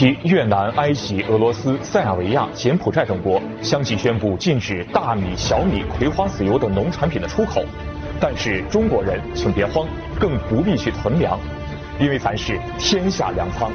期，越南、埃及、俄罗斯、塞尔维亚、柬埔寨等国相继宣布禁止大米、小米、葵花籽油等农产品的出口。但是中国人请别慌，更不必去囤粮，因为凡事天下粮仓。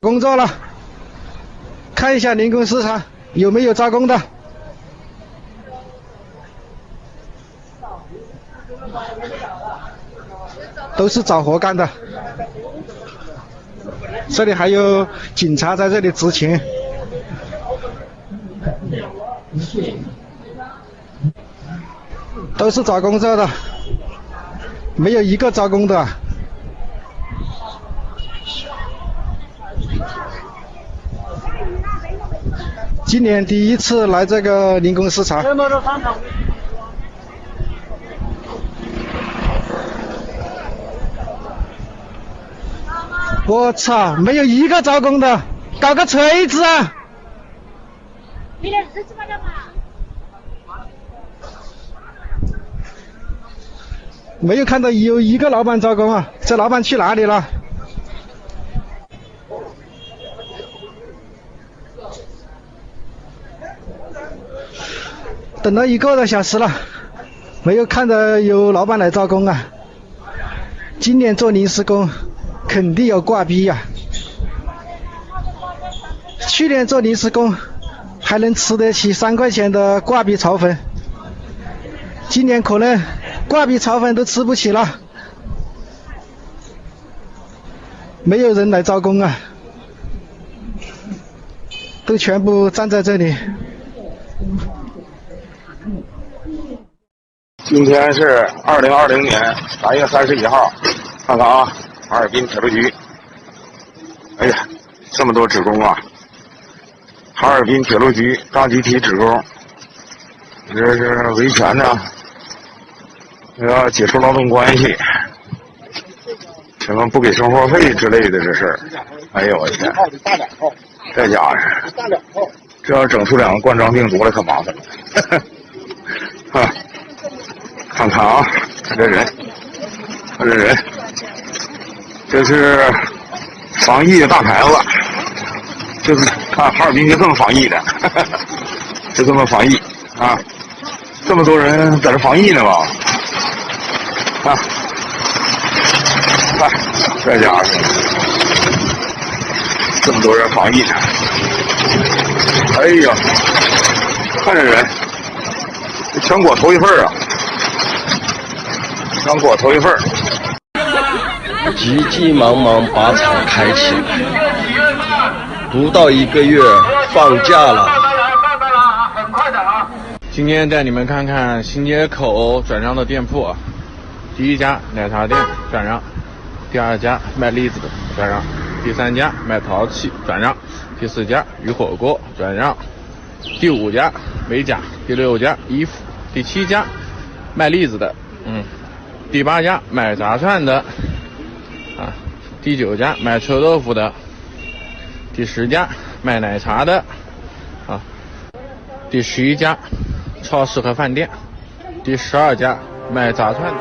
工作了，看一下零工市场有没有招工的。都是找活干的。这里还有警察在这里执勤。都是找工作的，没有一个招工的。今年第一次来这个零工市场。我操，没有一个招工的，搞个锤子啊！没有看到有一个老板招工啊，这老板去哪里了？等了1个多小时了，没有看到有老板来招工啊。今年做临时工肯定有挂逼呀。去年做临时工还能吃得起3块钱的挂逼炒粉，今年可能挂逼炒粉都吃不起了。没有人来招工啊，都全部站在这里。今天是2020年3月31号，看看啊，哈尔滨铁路局。哎呀，这么多职工啊！哈尔滨铁路局大集体职工，这是维权呢，要解除劳动关系，什么不给生活费之类的这事儿。哎呦我的天！这家伙，这要整出2个冠状病毒来可麻烦了。啊！看看啊，看这人，看这人，这是防疫的大牌子，就是看哈尔滨就这么防疫的，就这么防疫啊！这么多人在这防疫呢吧？看，看这家伙，这么多人防疫呢！哎呀，看这人，这全国头一份啊！全国头一份。急急忙忙把厂开起来，不到1个月放假了。今天带你们看看新街口转让的店铺啊。第1家奶茶店转让，第2家卖栗子的转让，第3家卖陶器转让，第4家鱼火锅转让，第5家美甲，第6家衣服，第7家卖栗子的，第8家卖炸串的，啊，第9家卖臭豆腐的，第10家卖奶茶的，啊，第11家超市和饭店，第12家卖炸串的。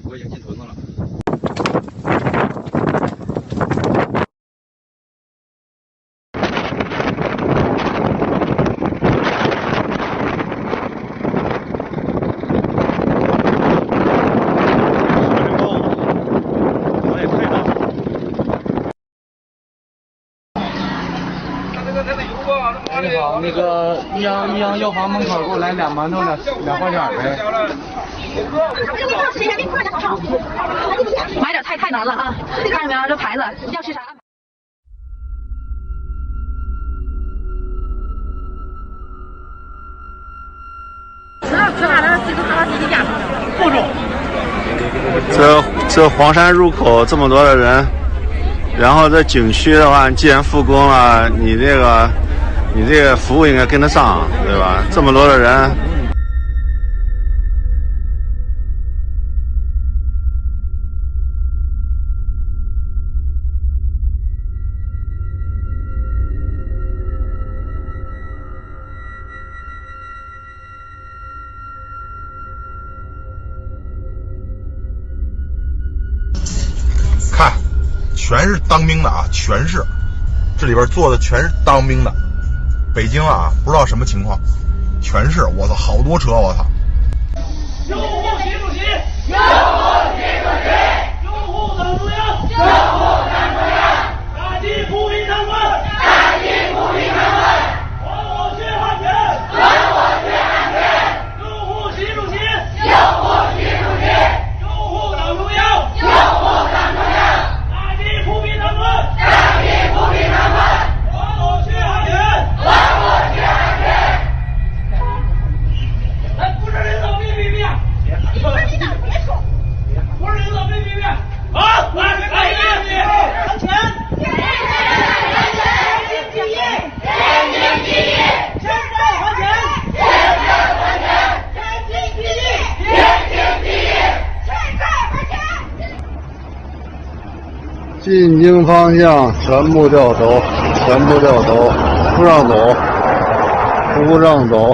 我已经进屯子了。你好，那个益阳药房门口给我来2馒头的2花卷呗。买点菜太难了啊！看见没有，这牌子要吃啥？吃啥的？自助咖喱的家不中。这黄山入口这么多的人，然后这景区的话，既然复工了，你这个服务应该跟得上，对吧？这么多的人。看，全是当兵的啊，全是，这里边坐的全是当兵的。北京啊，不知道什么情况，全是，我操，好多车，我操！拥护习主席，拥护习主席，拥护党中央，拥护党中央，打击不平贪官，打击不平贪官，还我血汗钱，还我血汗钱，拥护习主席，拥护习主席，拥护党中央，拥护党中央，打击不平贪官，打击不平贪官，还我血汗钱，还我血汗钱。哎，不是领导别别别，不是领导别说，不是领导别别别，好，来别别别，还钱，人民第一，人民第一，现在还钱，现在还钱，人民第一，人民第一，现在还钱。进京方向全部掉头，全部掉头，不让走，不让走。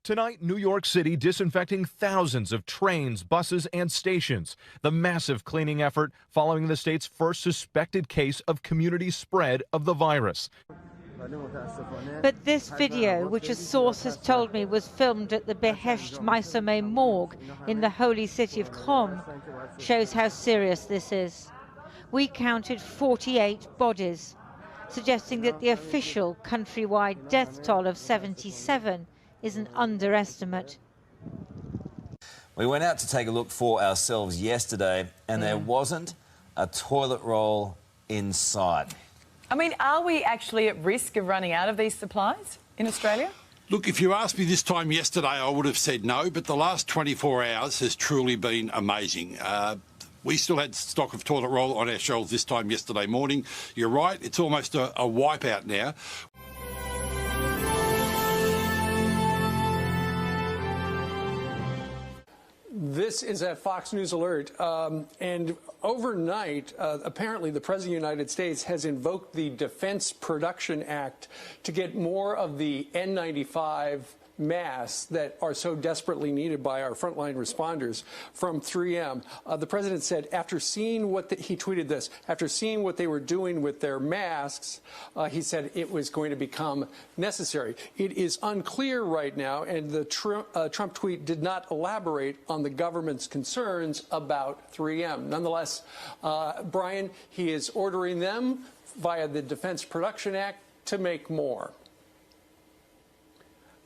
Tonight, New York City disinfecting thousands of trains, buses, and stations. The massive cleaning effort following the state's first suspected case of community spread of the virus. But this video, which a source has told me was filmed at the Behesht Maisame morgue in the holy city of Qom, shows how serious this is. We counted 48 bodies, suggesting that the official countrywide death toll of 77 is an underestimate. We went out to take a look for ourselves yesterday, and there wasn't a toilet roll in sight. I mean, are we actually at risk of running out of these supplies in Australia? Look, if you asked me this time yesterday, I would have said no, but the last 24 hours has truly been amazing. We still had stock of toilet roll on our shelves this time yesterday morning. You're right, it's almost a wipeout now. This is at Fox News Alert, and overnight, apparently the President of the United States has invoked the Defense Production Act to get more of the N95 masks that are so desperately needed by our frontline responders from 3M. The president said after seeing what he tweeted this, after seeing what they were doing with their masks, he said it was going to become necessary. It is unclear right now, and the Trump tweet did not elaborate on the government's concerns about 3M. Nonetheless, Brian, he is ordering them via the Defense Production Act to make more.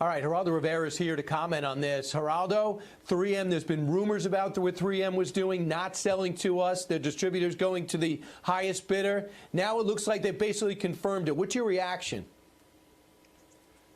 All right, Geraldo Rivera is here to comment on this. Geraldo, 3M, there's been rumors about what 3M was doing, not selling to us, their distributors going to the highest bidder. Now it looks like they basically confirmed it. What's your reaction?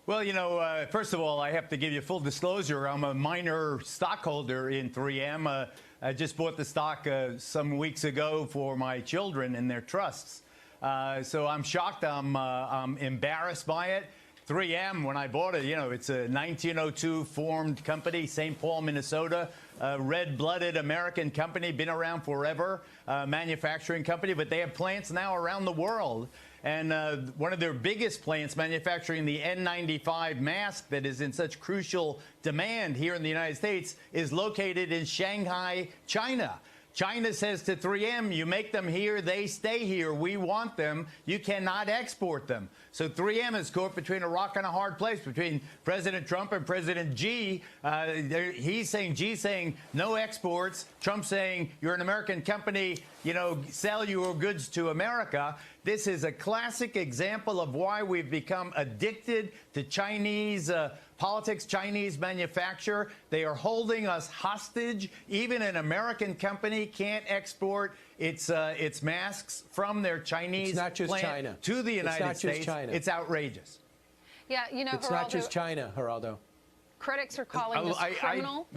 Well, you know, first of all, I have to give you full disclosure. I'm a minor stockholder in 3M. I just bought the stock some weeks ago for my children and their trusts. So I'm shocked. I'm embarrassed by it. 3M, when I bought it, you know, it's a 1902 formed company, St. Paul, Minnesota, red-blooded American company, been around forever, manufacturing company, but they have plants now around the world. And one of their biggest plants manufacturing the N95 mask that is in such crucial demand here in the United States is located in Shanghai, China. China says to 3M, you make them here, they stay here. We want them. You cannot export them. So 3M is caught between a rock and a hard place between President Trump and President Xi. Xi saying no exports. Trump saying you're an American company, you know, sell your goods to America. This is a classic example of why we've become addicted to Chinese politics, Chinese manufacture. They are holding us hostage. Even an American company can't export its masks from their Chinese plant China. To the United States. China. It's outrageous. Yeah, you know, it's not just China, Geraldo. Critics are calling this criminal.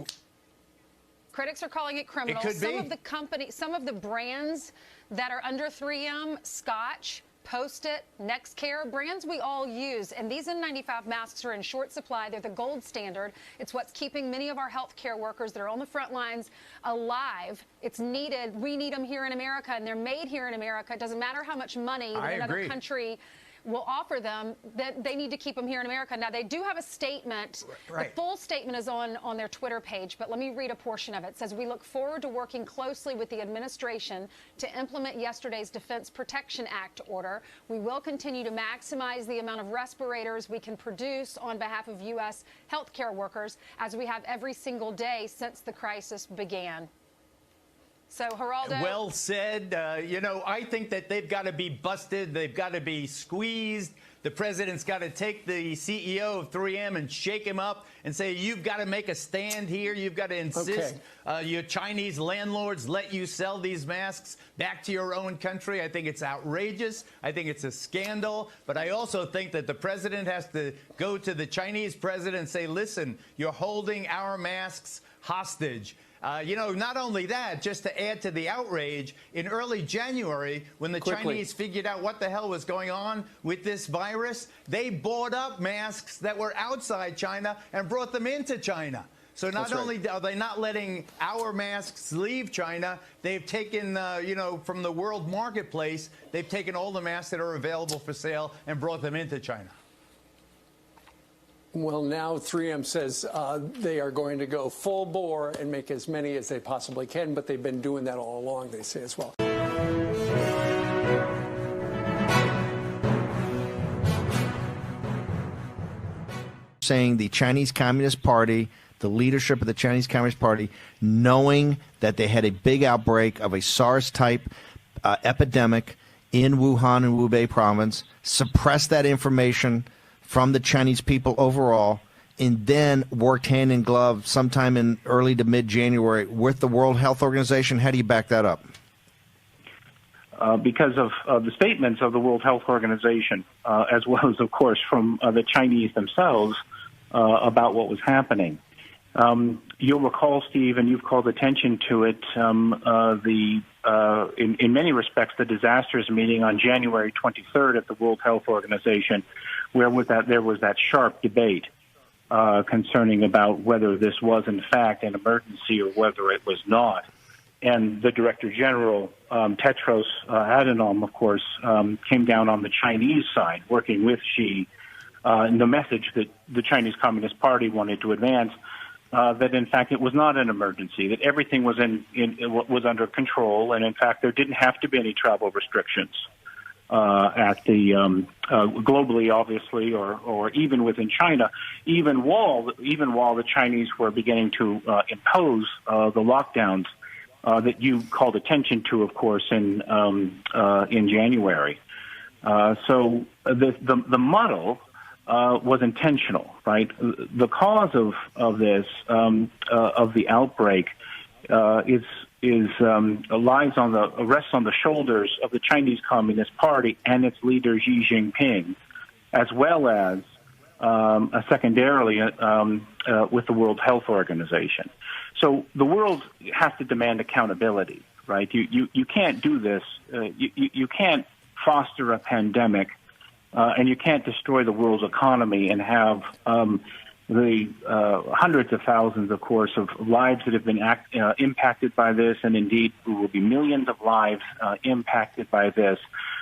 Critics are calling it criminal. Some of the brands that are under 3M, Scotch, Post-it, NextCare, brands we all use. And these N95 masks are in short supply. They're the gold standard. It's what's keeping many of our healthcare workers that are on the front lines alive. It's needed. We need them here in America, and they're made here in America. It doesn't matter how much money that another country will offer them, that they need to keep them here in America. Now, they do have a statement. Right. The full statement is on their Twitter page, but let me read a portion of it. It says, we look forward to working closely with the administration to implement yesterday's Defense Production Act order. We will continue to maximize the amount of respirators we can produce on behalf of U.S. healthcare workers, as we have every single day since the crisis began. So, Geraldo. Well said. You know, I think that they've got to be busted. They've got to be squeezed. The president's got to take the CEO of 3M and shake him up and say, you've got to make a stand here. You've got to insist your Chinese landlords let you sell these masks back to your own country. I think it's outrageous. I think it's a scandal. But I also think that the president has to go to the Chinese president and say, listen, you're holding our masks hostage. You know, not only that, just to add to the outrage, in early January, when the Chinese figured out what the hell was going on with this virus, they bought up masks that were outside China and brought them into China. So not only are they not letting our masks leave China, they've taken, you know, from the world marketplace, they've taken all the masks that are available for sale and brought them into China. Well, now 3M says they are going to go full bore and make as many as they possibly can, but they've been doing that all along, they say as well. Saying the Chinese Communist Party, the leadership of the Chinese Communist Party, knowing that they had a big outbreak of a SARS-type epidemic in Wuhan and Hubei province, suppressed that information from the Chinese people overall, and then worked hand in glove sometime in early to mid-January with the World Health Organization. How do you back that up? Because of the statements of the World Health Organization, as well as, of course, from the Chinese themselves about what was happening. You'll recall, Steve, and you've called attention to it, in many respects, the disastrous meeting on January 23rd at the World Health Organization, where there was that sharp debate concerning about whether this was, in fact, an emergency or whether it was not. And the Director General, Tedros Adhanom, of course, came down on the Chinese side, working with Xi the message that the Chinese Communist Party wanted to advance, that in fact it was not an emergency, that everything was was under control, and in fact there didn't have to be any travel restrictions at the globally, obviously, or even within China, even while the Chinese were beginning to impose the lockdowns that you called attention to, of course, in January. So the muddle was intentional, right? The cause of this of the outbreak rests on the shoulders of the Chinese Communist Party and its leader Xi Jinping, as well as secondarily with the World Health Organization. So the world has to demand accountability, right? You can't do this. You can't foster a pandemic, and you can't destroy the world's economy and have the hundreds of thousands, of course, of lives that have been impacted by this, and indeed there will be millions of lives impacted by this,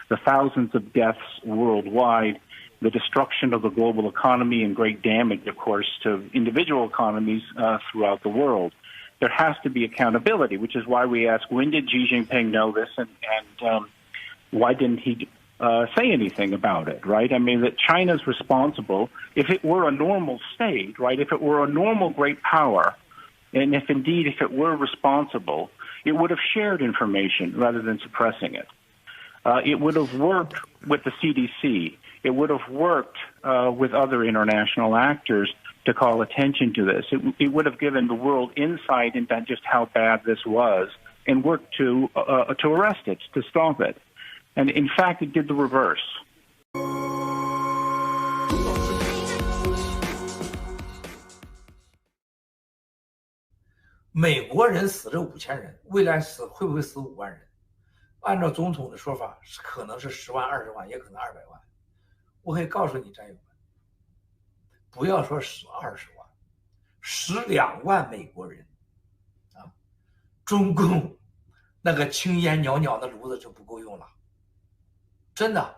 the thousands of deaths worldwide, the destruction of the global economy, and great damage, of course, to individual economies throughout the world. There has to be accountability, which is why we ask, when did Xi Jinping know this, and why didn't he say anything about it, right? I mean, that China's responsible. If it were a normal state, right, if it were a normal great power, and if it were responsible, it would have shared information rather than suppressing it. It would have worked with the CDC. It would have worked with other international actors to call attention to this. It would have given the world insight into just how bad this was and worked to arrest it, to stop it. And in fact, it did the reverse. 美国人死了5000人，未来会不会死5万人？按照总统的说法，可能是10万、20万，也可能200万。我可以告诉你，战友们，不要说死20万，12万美国人啊，中共那个青烟袅袅的炉子就不够用了，真的，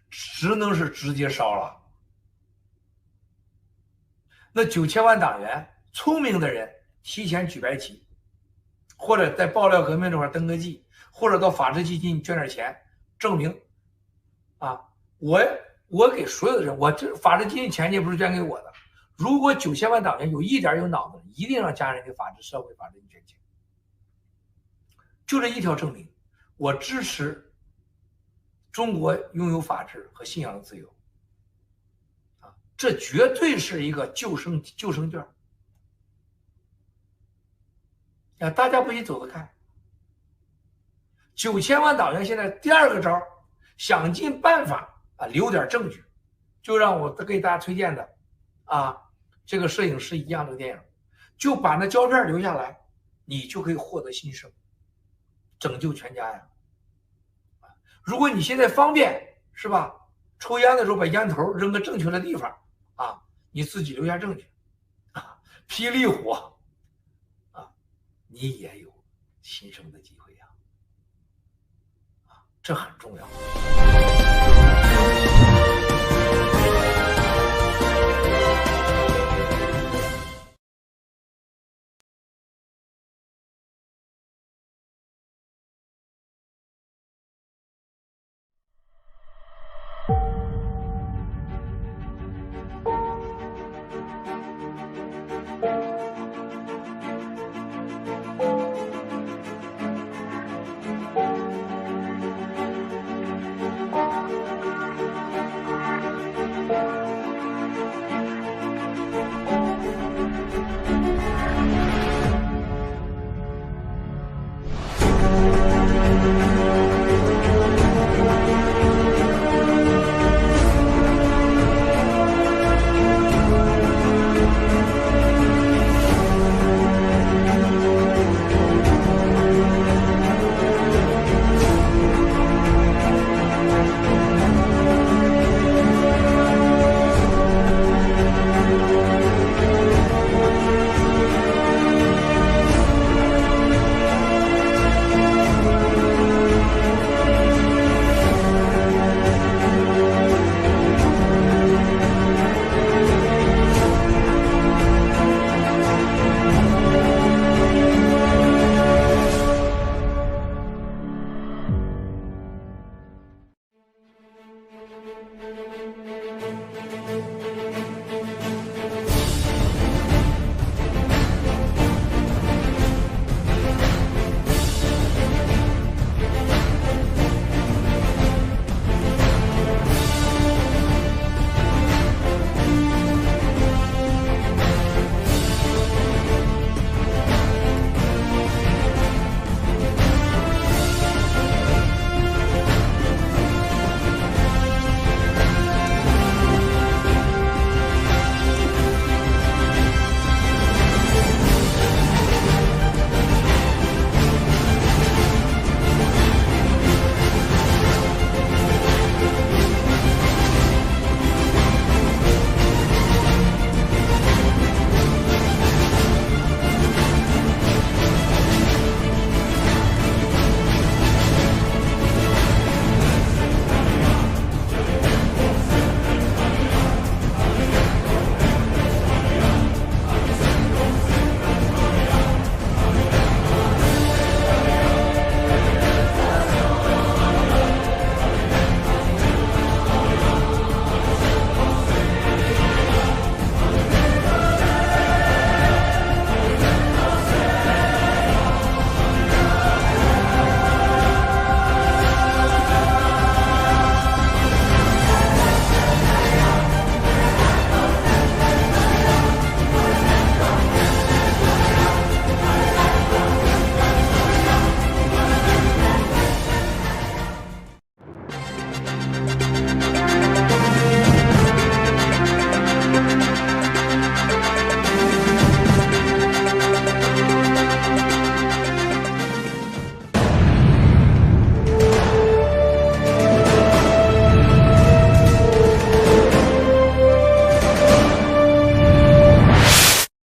只能是直接烧了。那9000万党员，聪明的人提前举白旗，或者在爆料革命这块登个记，或者到法治基金捐点钱，证明啊，我给所有的人，我这法治基金钱也不是捐给我的。如果9000万党员有一点有脑子，一定让家人给法治社会法治捐钱。就这一条证明，我支持中国拥有法治和信仰的自由。啊，这绝对是一个救生券。啊，大家不许走得开。9000万党员现在第二个招，想尽办法啊留点证据，就让我给大家推荐的啊这个摄影师一样的电影，就把那胶片留下来，你就可以获得新生，拯救全家呀。如果你现在方便是吧，抽烟的时候把烟头扔个正确的地方啊，你自己留下证据啊，霹雳火啊，你也有新生的机会呀，啊，这很重要。